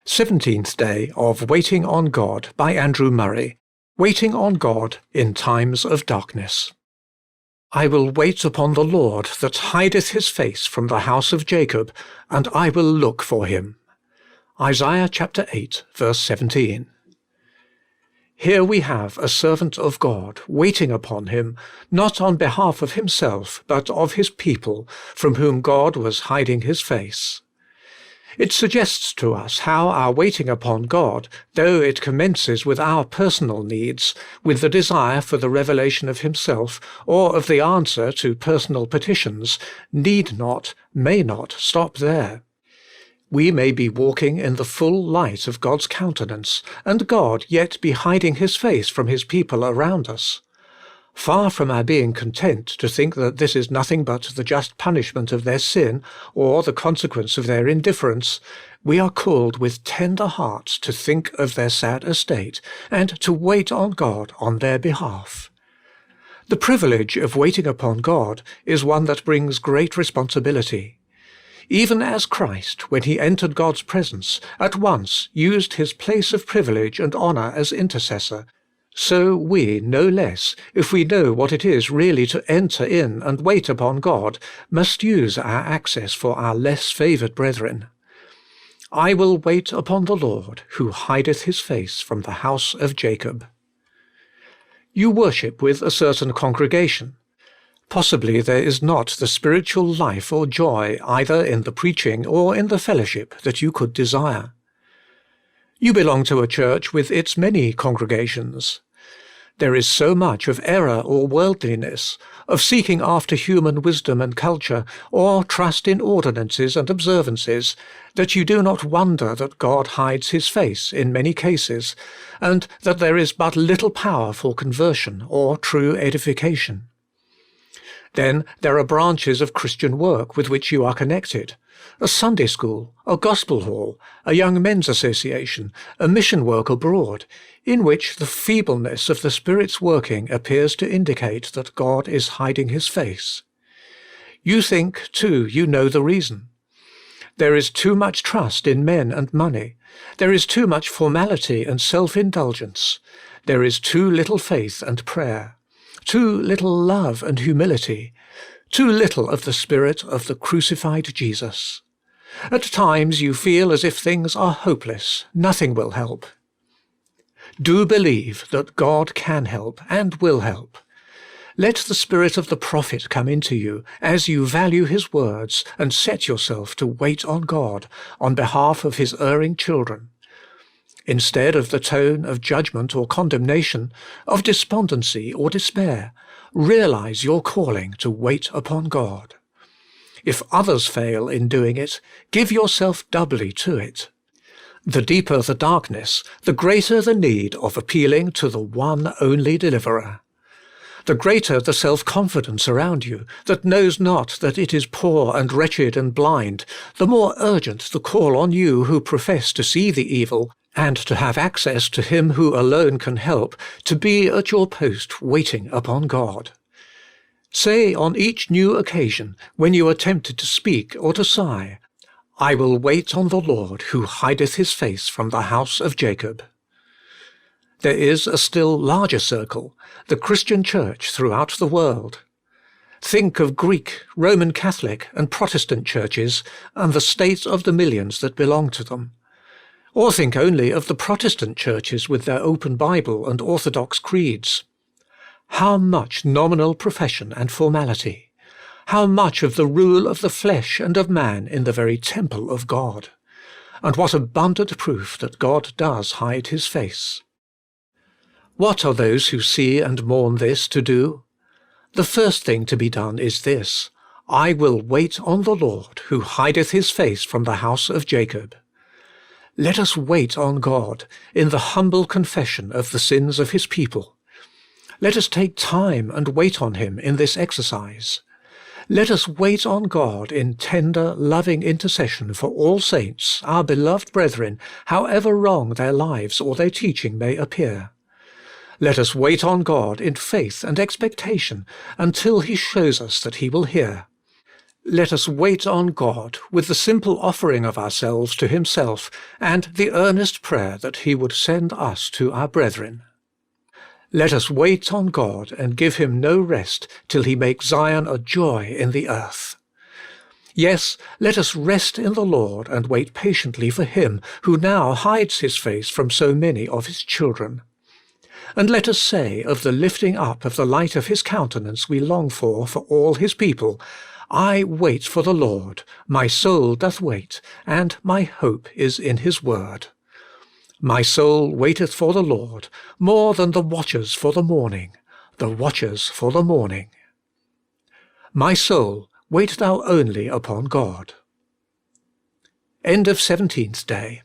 17th Day of Waiting on God by Andrew Murray. Waiting on God in Times of Darkness. I will wait upon the Lord that hideth his face from the house of Jacob, and I will look for him. Isaiah chapter 8, verse 17. Here we have a servant of God waiting upon him, not on behalf of himself, but of his people, from whom God was hiding his face. It suggests to us how our waiting upon God, though it commences with our personal needs, with the desire for the revelation of himself, or of the answer to personal petitions, need not, may not stop there. We may be walking in the full light of God's countenance, and God yet be hiding his face from his people around us. Far from our being content to think that this is nothing but the just punishment of their sin, or the consequence of their indifference, we are called with tender hearts to think of their sad estate, and to wait on God on their behalf. The privilege of waiting upon God is one that brings great responsibility. Even as Christ, when he entered God's presence, at once used his place of privilege and honour as intercessor, so we, no less, if we know what it is really to enter in and wait upon God, must use our access for our less favoured brethren. I will wait upon the Lord, who hideth his face from the house of Jacob. You worship with a certain congregation. Possibly there is not the spiritual life or joy either in the preaching or in the fellowship that you could desire. You belong to a church with its many congregations. There is so much of error or worldliness, of seeking after human wisdom and culture, or trust in ordinances and observances, that you do not wonder that God hides his face in many cases, and that there is but little power for conversion or true edification. Then there are branches of Christian work with which you are connected. A Sunday school, a gospel hall, a young men's association, a mission work abroad, in which the feebleness of the Spirit's working appears to indicate that God is hiding his face. You think, too, you know the reason. There is too much trust in men and money. There is too much formality and self-indulgence. There is too little faith and prayer. Too little love and humility. Too little of the Spirit of the crucified Jesus. At times you feel as if things are hopeless, nothing will help. Do believe that God can help and will help. Let the spirit of the prophet come into you as you value his words and set yourself to wait on God on behalf of his erring children. Instead of the tone of judgment or condemnation, of despondency or despair, realize your calling to wait upon God. If others fail in doing it, give yourself doubly to it. The deeper the darkness, the greater the need of appealing to the one only deliverer. The greater the self-confidence around you, that knows not that it is poor and wretched and blind, the more urgent the call on you who profess to see the evil, and to have access to him who alone can help, to be at your post waiting upon God. Say on each new occasion, when you are tempted to speak or to sigh, I will wait on the Lord who hideth his face from the house of Jacob. There is a still larger circle, the Christian church throughout the world. Think of Greek, Roman Catholic and Protestant churches and the state of the millions that belong to them. Or think only of the Protestant churches with their open Bible and orthodox creeds. How much nominal profession and formality! How much of the rule of the flesh and of man in the very temple of God! And what abundant proof that God does hide his face! What are those who see and mourn this to do? The first thing to be done is this: I will wait on the Lord who hideth his face from the house of Jacob. Let us wait on God in the humble confession of the sins of his people. Let us take time and wait on him in this exercise. Let us wait on God in tender, loving intercession for all saints, our beloved brethren, however wrong their lives or their teaching may appear. Let us wait on God in faith and expectation until he shows us that he will hear. Let us wait on God with the simple offering of ourselves to Himself and the earnest prayer that He would send us to our brethren. Let us wait on God and give Him no rest till He make Zion a joy in the earth. Yes, let us rest in the Lord and wait patiently for Him who now hides His face from so many of His children. And let us say of the lifting up of the light of His countenance we long for all His people, I wait for the Lord, my soul doth wait, and my hope is in His word. My soul waiteth for the Lord, more than the watchers for the morning, the watchers for the morning. My soul, wait thou only upon God. End of 17th day.